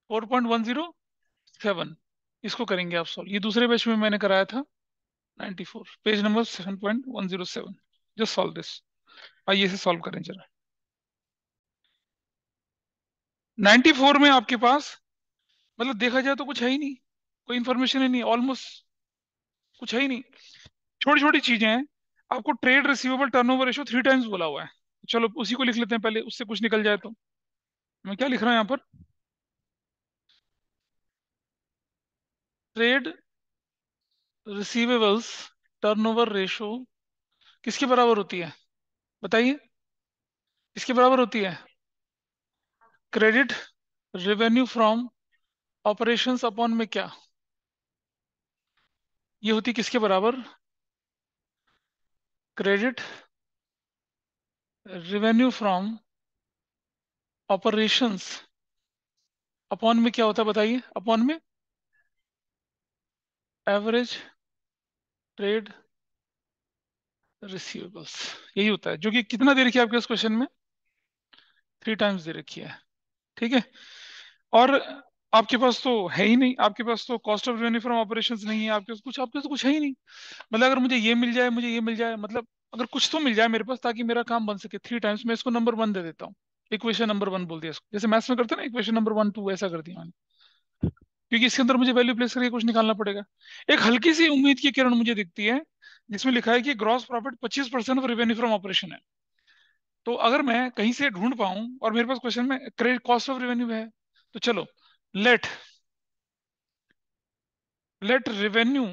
4.107। इसको करेंगे आप सॉल्व, ये दूसरे बैच में मैंने कराया था। 94, page number 7.107। Just solve this. आइए इसे सॉल्व करें जरा। 94 में आपके पास, मतलब देखा जाए तो कुछ है ही नहीं, कोई इंफॉर्मेशन ही नहीं, ऑलमोस्ट कुछ है ही नहीं, छोटी छोटी चीजें हैं। आपको trade receivable turnover ratio 3 times बोला हुआ है। चलो उसी को लिख लेते हैं पहले, उससे कुछ निकल जाए तो। मैं क्या लिख रहा हूँ यहाँ पर? ट्रेड रिसीवेबल्स टर्नओवर रेशो किसके बराबर होती है? बताइए, किसके बराबर होती है? Credit revenue from operations upon में क्या, ये होती किसके बराबर? Credit revenue from operations upon में क्या होता है बताइए? अपॉन में एवरेज ट्रेड रिसीवेबल्स, यही होता है, जो कि कितना दे रखी है आपके उस क्वेश्चन में? 3 टाइम्स दे रखी है। ठीक है। और आपके पास तो है ही नहीं, आपके पास तो cost of revenue from operations नहीं है आपके पास, कुछ आपके पास तो कुछ है ही नहीं। मतलब अगर मुझे ये मिल जाए, मुझे ये मिल जाए, मतलब अगर कुछ तो मिल जाए मेरे पास ताकि मेरा काम बन सके 3 टाइम्स, मैं इसको नंबर 1 दे देता हूँ। इक्वेशन नंबर 1 बोल दिया इसको, जैसे मैथ्स में करते हैं ना, इक्वेशन नंबर 1 2 ऐसा कर दिया मैंने, क्योंकि इसके अंदर मुझे वैल्यू प्लेस करके कुछ निकालना पड़ेगा। एक हल्की सी उम्मीद की किरण मुझे दिखती है, जिसमें लिखा है कि gross profit 25% of revenue from operation है। तो अगर मैं कहीं से ढूंढ पाऊं, और मेरे पास क्वेश्चन में क्रेडिट कॉस्ट ऑफ रेवेन्यू है, तो चलो, let let revenue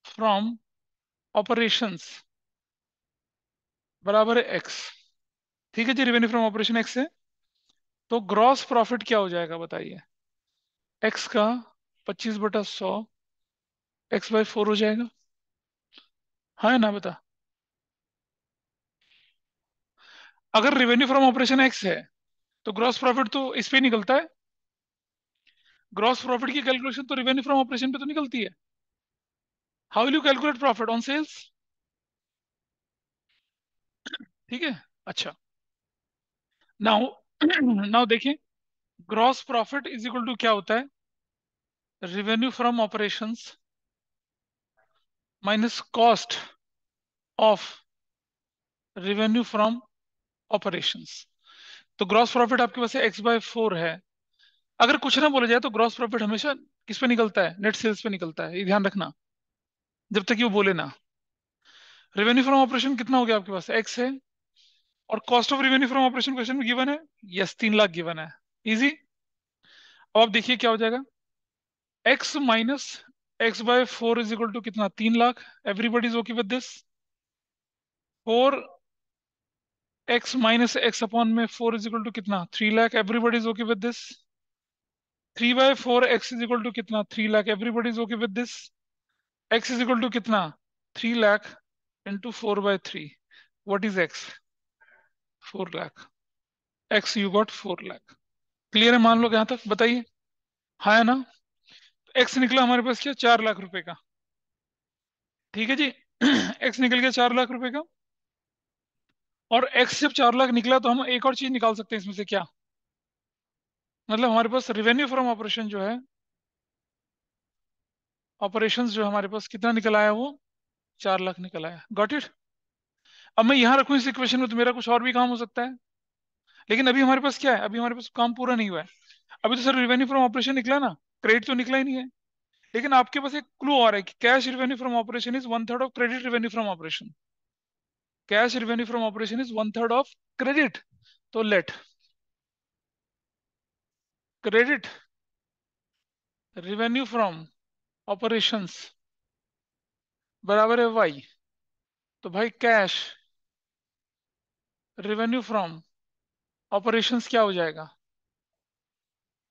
from operations बराबर है एक्स। ठीक है जी, रेवेन्यू फ्रॉम ऑपरेशन एक्स है, तो ग्रॉस प्रॉफिट क्या हो जाएगा बताइए? एक्स का 25/100 x/4 हो जाएगा। हाँ है ना, बता। अगर रेवेन्यू फ्रॉम ऑपरेशन एक्स है तो ग्रॉस प्रॉफिट तो इस पे निकलता है। ग्रॉस प्रॉफिट की कैलकुलेशन तो रेवेन्यू फ्रॉम ऑपरेशन पे तो निकलती है। How will you calculate profit on sales? ठीक है, अच्छा। नाउ नाउ देखिए, gross profit is equal to क्या होता है? Revenue from operations minus cost of revenue from operations. तो ग्रॉस प्रॉफिट आपके पास x/4 है। अगर कुछ ना बोला जाए तो ग्रॉस प्रॉफिट हमेशा किस पे निकलता है? नेट सेल्स पे निकलता है, ये ध्यान रखना, जब तक कि वो बोले ना। रेवेन्यू फ्रॉम ऑपरेशन कितना हो गया आपके पास? एक्स है। और cost of revenue from operation question में गिवन है। यस, 3 लाख गिवन है। इजी। अब आप देखिए क्या हो जाएगा। X minus x/4 is equal to कितना? 3 lakh. Everybody is okay with this? 4x minus X upon में 4 इज इक्वल टू कितना? 3 lakh. Everybody is okay with this? 3/4 x is equal to कितना? 3 lakh. Everybody is okay with this? x is equal to कितना? 3 lakh into 4/3। What is x? 4 lakh. x you got 4 lakh. Clear है मान लो यहाँ तक? बताइए। हाँ है ना। एक्स निकला हमारे पास क्या, 4 लाख रुपए का। ठीक है जी। एक्स निकल गया 4 लाख रुपए का। और एक्स जब 4 लाख निकला तो हम एक और चीज निकाल सकते हैं इसमें से, क्या मतलब हमारे पास रिवेन्यू फ्रॉम ऑपरेशन जो है, ऑपरेशंस जो हमारे पास कितना निकल आया वो, 4 लाख निकल आया। Got it. अब मैं यहाँ रखूँ इस इक्वेशन में तो मेरा कुछ और भी काम हो सकता है। लेकिन अभी हमारे पास क्या है, अभी हमारे पास काम पूरा नहीं हुआ है। अभी तो सर रिवेन्यू फ्रॉम ऑपरेशन निकला ना, क्रेडिट तो निकला ही नहीं है। लेकिन आपके पास एक क्लू और है कि cash revenue from operation is one third of credit revenue from operation. Cash revenue from operation is one third of credit. तो let credit revenue from operations बराबर है वाई। तो भाई कैश रिवेन्यू फ्रॉम ऑपरेशंस क्या हो जाएगा,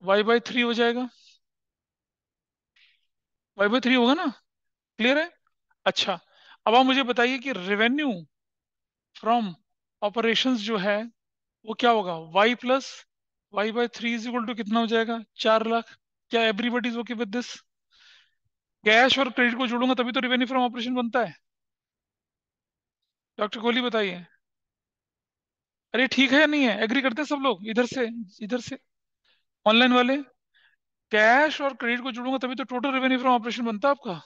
Y by 3 हो जाएगा। वाई बाई 3 होगा ना। क्लियर है। अच्छा, अब आप मुझे बताइए कि रेवेन्यू फ्रॉम ऑपरेशंस जो है वो क्या होगा, Y by 3 is equal to कितना हो जाएगा, 4 लाख। क्या everybody is okay with this. Cash और क्रेडिट को जोड़ूंगा तभी तो रेवेन्यू फ्रॉम ऑपरेशन बनता है। डॉक्टर कोहली बताइए। अरे ठीक है या नहीं है, एग्री करते हैं सब लोग इधर से, इधर से, ऑनलाइन वाले। कैश और क्रेडिट को जोड़ूंगा तभी तो टोटल रेवेन्यू फ्रॉम ऑपरेशन बनता है आपका।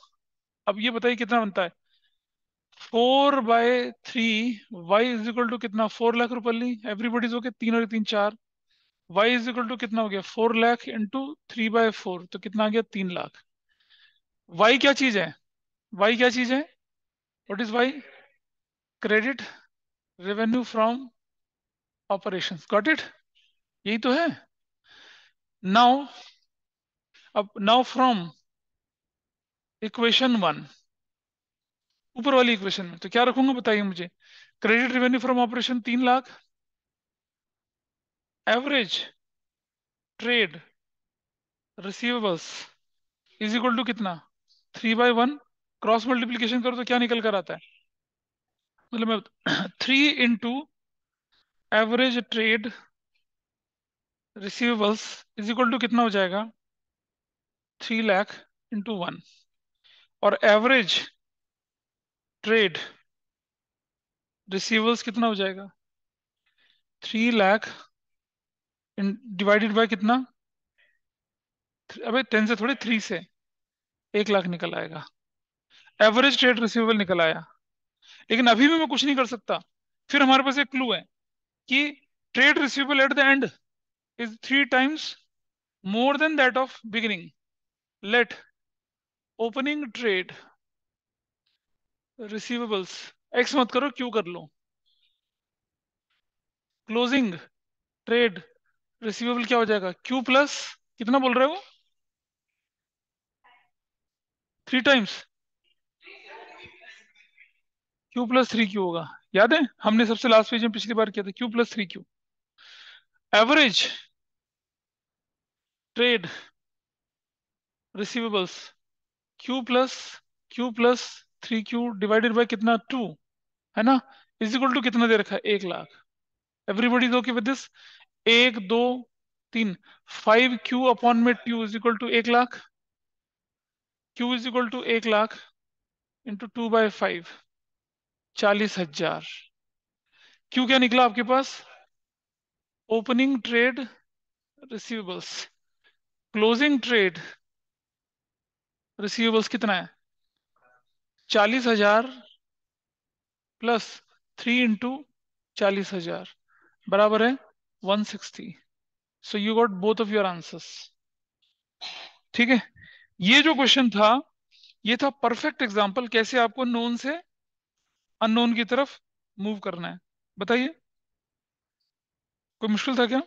अब ये बताइए कितना बनता है, 4/3। वाई इज इक्वल टू कितना, 4 लाख रुपए ली, एवरीबडीज ओके, तीन और तीन चार। वाई इज इक्वल टू कितना हो गया, 4 लाख इंटू 3/4, तो कितना आ गया, 3 लाख। वाई क्या चीज है, वाई क्या चीज है, what is Y, credit revenue from operations. Got it. यही तो है। नाउ, अब नाउ फ्रॉम इक्वेशन 1, ऊपर वाली इक्वेशन में तो क्या रखूंगा बताइए मुझे। Credit revenue from operation 3 lakh, average trade receivables is equal to कितना, 3/1। क्रॉस मल्टीप्लीकेशन करो तो क्या निकल कर आता है, मतलब मैं 3 into average trade receivables is equal to कितना हो जाएगा, 3 लाख इंटू 1। और एवरेज ट्रेड रिसीवेबल्स कितना हो जाएगा, 3 लाख डिवाइडेड बाय कितना, अबे 10 से थोड़ी, 3 से, 1 लाख निकल आएगा। एवरेज ट्रेड रिसीवेबल निकल आया। लेकिन अभी भी मैं कुछ नहीं कर सकता। फिर हमारे पास एक क्लू है कि trade receivable at the end is 3 times more than that of beginning. Let opening trade receivables, x मत करो, क्यू कर लो, क्लोजिंग ट्रेड रिसीवेबल क्या हो जाएगा, क्यू प्लस कितना बोल रहे हो, 3 times, Q+3Q होगा। याद है हमने सबसे लास्ट पेज में पिछली बार किया था, Q+3Q। Average trade receivables Q+3Q divided by कितना, 2, है ना, इज इक्वल टू कितना दे रखा है, 1 lakh. Everybody is okay with this. 1 2 3, 5Q upon में ट्यू is equal to 1 lakh. Q is equal to 1 lakh into 2/5, 40,000। Q क्या निकला आपके पास, opening trade receivables, closing trade receivables कितना है, 40,000 प्लस 3 इंटू 40,000 बराबर है 160। So you got both of your answers. ठीक है। ये जो क्वेश्चन था ये था परफेक्ट एग्जाम्पल कैसे आपको नोन से अननोन की तरफ मूव करना है। बताइए, कोई मुश्किल था क्या।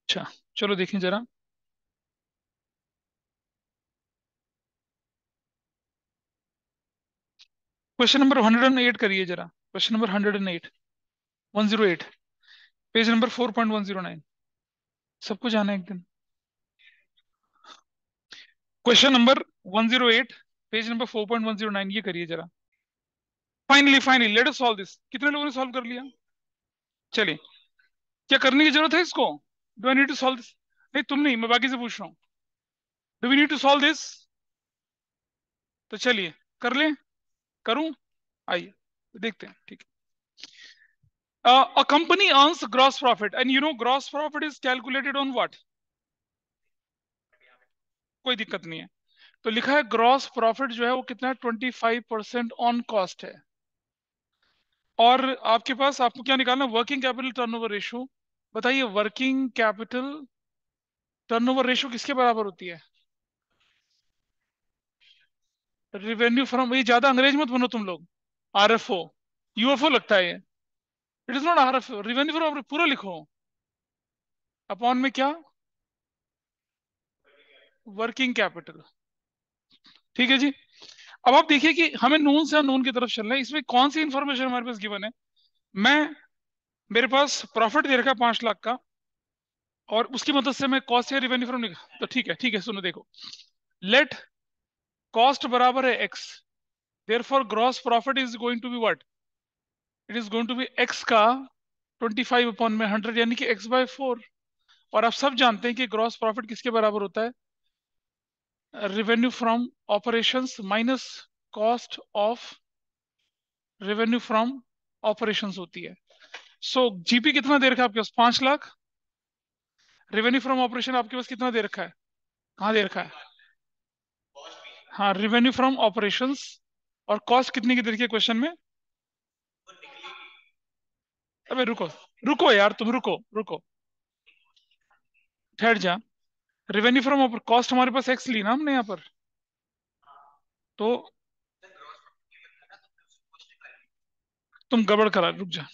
अच्छा, चलो देखें जरा। क्वेश्चन नंबर 108 करिए जरा। Question number 108, 108, page number 4.109। सबको जाना है एक दिन। क्वेश्चन नंबर 108, पेज नंबर 4.109, ये करिए जरा। Finally finally let us solve this. कितने लोगों ने सॉल्व कर लिया? चलिए। क्या करने की जरूरत है इसको? Do I need to solve this? नहीं तुम नहीं, मैं बाकी से पूछ रहा हूँ। Do we need to solve this? तो चलिए कर लें। करूं? आइए देखते हैं, ठीक है। A company earns gross profit and you know gross profit is calculated on what? कोई दिक्कत नहीं है। तो लिखा है ग्रॉस प्रॉफिट जो है वो कितना है, 25% ऑन कॉस्ट है। और आपके पास, आपको क्या निकालना, वर्किंग कैपिटल टर्नओवर रेशियो। बताइए वर्किंग कैपिटल टर्नओवर रेशियो किसके बराबर होती है? रिवेन्यू फ्रॉम, ये ज्यादा अंग्रेज मत बनो तुम लोग। आरएफओ, यूएफओ लगता है ये। It is not RFO, revenue from पूरा लिखो। अपॉन में क्या? Working capital. ठीक है जी। अब आप देखिए कि हमें नून से नून की तरफ चलना है। इसमें कौन सी इंफॉर्मेशन हमारे पास गिवन है? मैं, मेरे पास प्रॉफिट दे रखा है 5 लाख का, और उसकी मदद से मैं कॉस्ट या रिवेन्यू फ्रॉम निकाल, तो ठीक है, ठीक है, सुनो देखो। लेट कॉस्ट बराबर है X, therefore gross profit is going to be what? It is going to be X का 25/100, यानी कि x/4। और आप सब जानते हैं कि ग्रॉस प्रॉफिट किसके बराबर होता है? Revenue from operations minus cost of revenue from operations होती है। सो जीपी कितना दे रखा है आपके पास? 5 लाख। रेवेन्यू फ्रॉम ऑपरेशन आपके पास कितना दे रखा है? कहाँ दे रखा है? हाँ, रेवेन्यू फ्रॉम ऑपरेशंस। और कॉस्ट कितनी की दे रखी है क्वेश्चन में? अबे रुको, रुको यार, तुम रुको रुको, ठहर जा। रेवेन्यू फ्रॉम कॉस्ट हमारे पास एक्स ली ना हमने यहाँ पर। तो तुम गड़बड़ करा, रुक जा,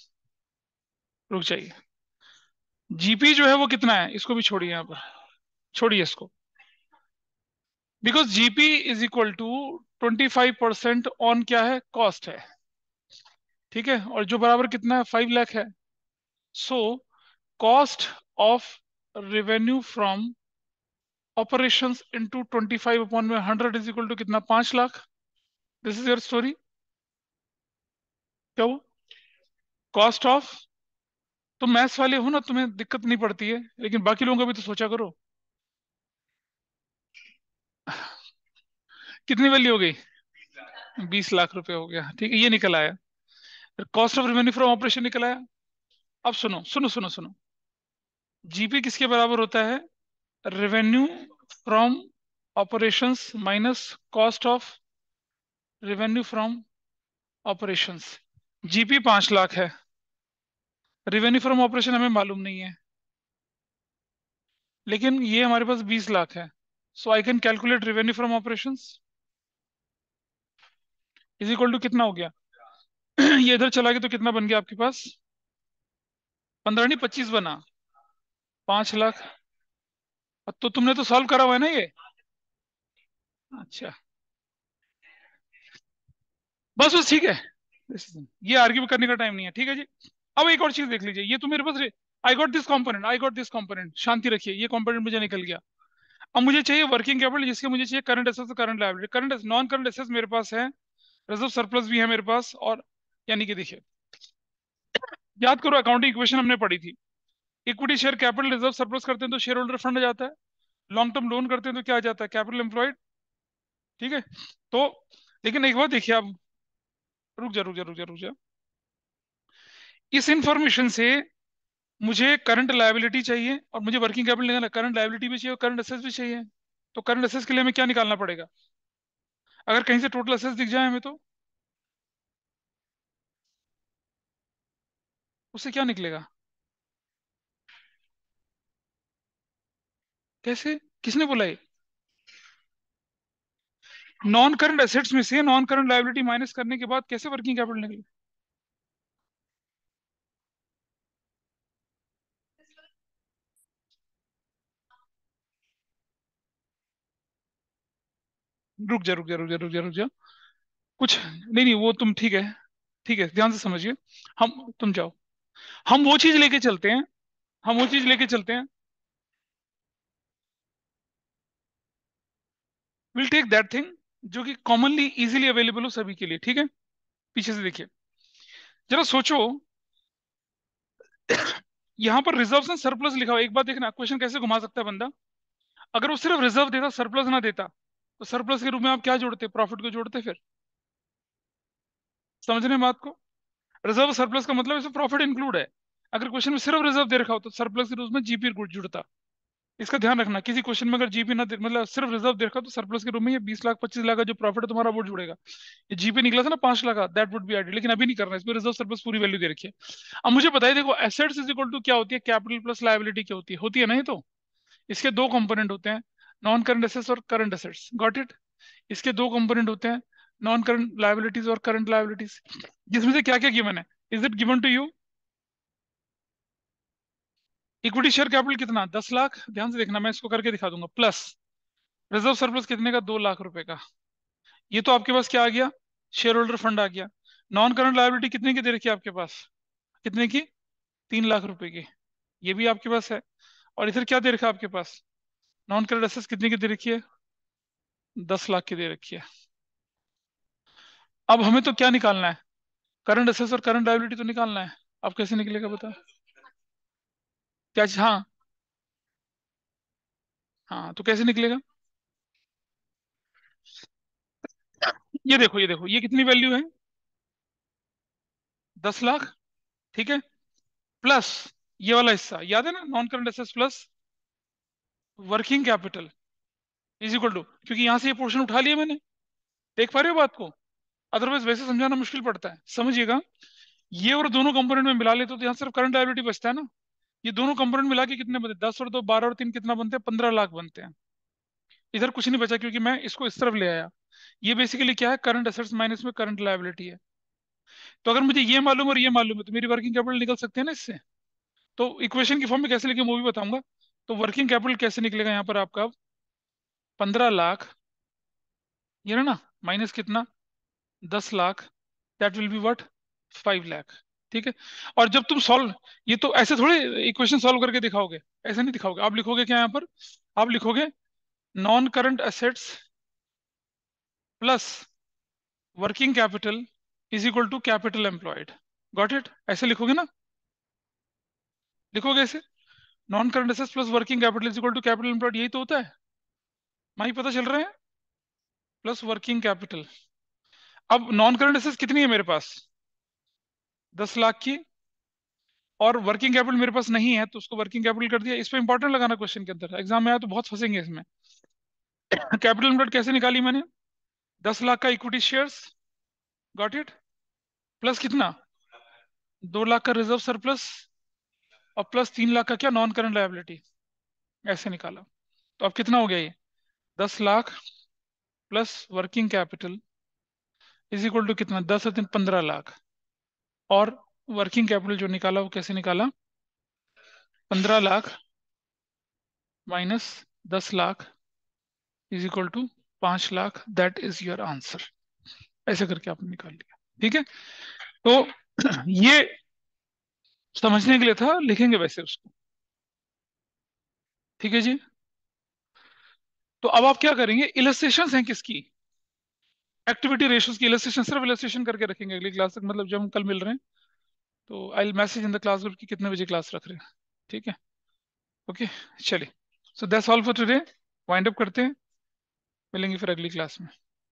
रुक जाइए। जीपी जो है वो कितना है, इसको भी छोड़िए यहाँ पर, छोड़िए इसको। Because GP is equal to 25% on क्या है, कॉस्ट है। ठीक है, और जो बराबर कितना है, 5 लाख है। So cost of revenue from operations into 25/100 is equal to कितना, 5 lakh. This is your story. क्या हुआ? कॉस्ट ऑफ, तुम मैथ्स वाले हो ना, तुम्हें दिक्कत नहीं पड़ती है, लेकिन बाकी लोगों का भी तो सोचा करो। कितनी वैल्यू हो गई? 20 लाख रुपए हो गया, ठीक है, ये निकल आया। फिर cost of revenue from operation निकल आया। अब सुनो सुनो सुनो सुनो, जीपी किसके बराबर होता है? Revenue from operations minus cost of revenue from operations. GP 5 lakh है, रेवेन्यू फ्रॉम ऑपरेशन हमें मालूम नहीं है, लेकिन ये हमारे पास 20 लाख है। So I can calculate revenue from operations is equal to कितना हो गया? ये इधर चला गया तो कितना बन गया आपके पास? 15 नहीं, 25 बना। 5 लाख। अब तो तुमने तो सॉल्व करा हुआ है ना ये? अच्छा, बस बस ठीक है। ये आर्ग्यू करने का टाइम नहीं है, ठीक है जी। अब एक और चीज देख लीजिए, ये तो मेरे पास, I got this component, I got this component, शांति रखिए, ये कंपोनेंट मुझे निकल गया। अब मुझे चाहिए वर्किंग कैपिटल, जिसके मुझे चाहिए करंट एसेट्स और current liability. Current non current assets मेरे पास है, रिजर्व सरप्लस भी है मेरे पास, और यानी कि देखिए, याद करो अकाउंटिंग इक्वेशन हमने पढ़ी थी। Equity share capital reserve surplus करते हैं तो शेयर होल्डर फंड आ जाता है। लॉन्ग टर्म लोन करते हैं तो क्या आ जाता है, कैपिटल एम्प्लॉयड। ठीक है। तो लेकिन एक बात देखिए आप, रुक जा रुक जा रुक जा रुक जा, इस इंफॉर्मेशन से मुझे करंट लायबिलिटी चाहिए, और मुझे वर्किंग कैपिटल निकालना, करंट लायबिलिटी भी चाहिए और करंट एसेट्स भी चाहिए। तो करंट एसेट्स के लिए हमें क्या निकालना पड़ेगा? अगर कहीं से टोटल एसेट्स दिख जाए हमें, तो उससे क्या निकलेगा? कैसे, किसने बोला ये? नॉन करंट एसेट्स में से नॉन करंट लायबिलिटी माइनस करने के बाद कैसे वर्किंग कैपिटल निकले? रुक जा रुक जा रुक जा रुक जा रुक जा, कुछ नहीं, नहीं वो तुम ठीक है, ठीक है, ध्यान से समझिए। हम तुम जाओ, हम वो चीज लेके चलते हैं, हम वो चीज लेके चलते हैं। विल टेक दैट थिंग जो कि कॉमनली इजीली अवेलेबल हो सभी के लिए, ठीक है। पीछे से देखिए, जरा सोचो। यहाँ पर रिजर्व एंड सरप्लस लिखा हो, एक बात देखना क्वेश्चन कैसे घुमा सकता है बंदा। अगर वो सिर्फ रिजर्व देता, सरप्लस ना देता, तो सरप्लस के रूप में आप क्या जोड़ते, प्रॉफिट को जोड़ते फिर। समझ रहे हैं बात को। रिजर्व सरप्लस का मतलब इसमें प्रॉफिट इंक्लूड है। अगर क्वेश्चन में सिर्फ रिजर्व दे रखा हो तो सरप्लस के रूप में जीपी जुड़ता। इसका ध्यान रखना, किसी क्वेश्चन में अगर जीपी ना मतलब सिर्फ रिजर्व दे रखा हो, तो सरप्लस के रूप में ये 20 लाख 25 लाख का जो प्रॉफिट है तुम्हारा वो जुड़ेगा। ये जीपी निकला था ना 5 लाख का, दैट वुड बी आइडियल, लेकिन अभी नहीं करना, इसमें रिजर्व सरप्लस पूरी वैल्यू दे रखी है। अब मुझे बताइए, देखो एसेट्स इज इक्वल टू क्या होती है, कैपिटल प्लस लायबिलिटी क्या होती है ना, ये तो इसके दो कंपोनेंट होते हैं, नॉन करंट एसेट्स और करंट एसेट्स, गॉट इट। इसके दो कंपोनेंट होते हैं, नॉन करंट लायबिलिटीज और करंट लायबिलिटीज। जिसमें से क्या क्या गिवन है, is it given to you. Equity share capital कितना, 10 लाख, ध्यान से देखना मैं इसको करके दिखा दूंगा, प्लस रिजर्व सरप्लस कितने का, 2 लाख रुपए का। ये तो आपके पास क्या आ गया, शेयर होल्डर फंड आ गया। नॉन करंट लायबिलिटी कितने की दे रखी है आपके पास, कितने की, 3 लाख रुपए की, ये भी आपके पास है। और इधर क्या दे रखा है आपके पास, नॉन करंट एसेट्स कितने की दे रखी है, 10 लाख की दे रखी है। अब हमें तो क्या निकालना है, करंट एसेट्स और करंट लायबिलिटी तो निकालना है। अब कैसे निकलेगा बताओ, क्या हाँ, हाँ तो कैसे निकलेगा। ये देखो, ये देखो, ये कितनी वैल्यू है, 10 लाख, ठीक है। प्लस ये वाला हिस्सा याद है ना, non current assets plus working capital is equal to, क्योंकि यहां से ये पोर्शन उठा लिया मैंने, देख पा रहे हो बात को। अदरवाइज वैसे समझाना मुश्किल पड़ता है, समझिएगा। ये और दोनों कंपोनेंट में मिला लेते तो यहाँ सिर्फ करंट लायबिलिटी बचता है ना। ये दोनों कंपोनेंट मिला के कितने बनते हैं, 10 और 2 12 और 3 कितना बनते हैं, 15 लाख बनते हैं। इधर कुछ नहीं बचा क्योंकि मैं इसको इस तरफ ले आया। ये बेसिकली क्या है, करंट एसेट्स माइनस में करंट लायबिलिटी है। तो अगर मुझे ये मालूम और ये मालूम है तो मेरी वर्किंग कैपिटल निकल सकते हैं ना इससे। तो इक्वेशन की फॉर्म में कैसे लिखे वो भी बताऊंगा। तो वर्किंग कैपिटल कैसे निकलेगा यहाँ पर आपका, 15 लाख, ये ना, माइनस कितना, 10 lakh, that will be what, 5 lakh, ठीक है। और जब तुम सॉल्व, ये तो ऐसे थोड़े इक्वेशन सॉल्व करके दिखाओगे, ऐसे नहीं दिखाओगे। आप लिखोगे क्या यहाँ पर, आप लिखोगे non current assets plus working capital is equal to capital employed, got it, ऐसे लिखोगे ना, लिखोगे ऐसे, non current assets plus working capital is equal to capital employed, यही तो होता है। माही पता चल रहे हैं, प्लस वर्किंग कैपिटल। अब नॉन करंट एसेट्स कितनी है मेरे पास, 10 लाख की, और वर्किंग कैपिटल मेरे पास नहीं है तो उसको वर्किंग कैपिटल कर दिया। इस पे इंपॉर्टेंट लगाना क्वेश्चन के अंदर, एग्जाम में आया तो बहुत फंसेंगे इसमें। कैपिटल एम्प्लॉयड कैसे निकाली मैंने, 10 लाख का equity shares, got it, plus कितना, 2 लाख का रिजर्व सरप्लस, और प्लस 3 लाख का क्या, नॉन करंट लायबिलिटी, ऐसे निकाला। तो अब कितना हो गया ये, 10 lakh plus working capital is equal to कितना, 10 और 3 15 लाख। और वर्किंग कैपिटल जो निकाला वो कैसे निकाला, 15 lakh minus 10 lakh is equal to 5 lakh, that is your answer. ऐसे करके आपने निकाल लिया, ठीक है। तो ये समझने के लिए था, लिखेंगे वैसे उसको, ठीक है जी। तो अब आप क्या करेंगे, इलस्ट्रेशन हैं किसकी, एक्टिविटी रेशियोज की इलस्ट्रेशन, सिर्फ इलस्ट्रेशन करके रखेंगे अगली क्लास तक, मतलब जब हम कल मिल रहे हैं। तो I message in the class group की कितने बजे क्लास रख रहे हैं, ठीक है। ओके, चलिए। So that's all for today, wind up करते हैं, मिलेंगे फिर अगली क्लास में।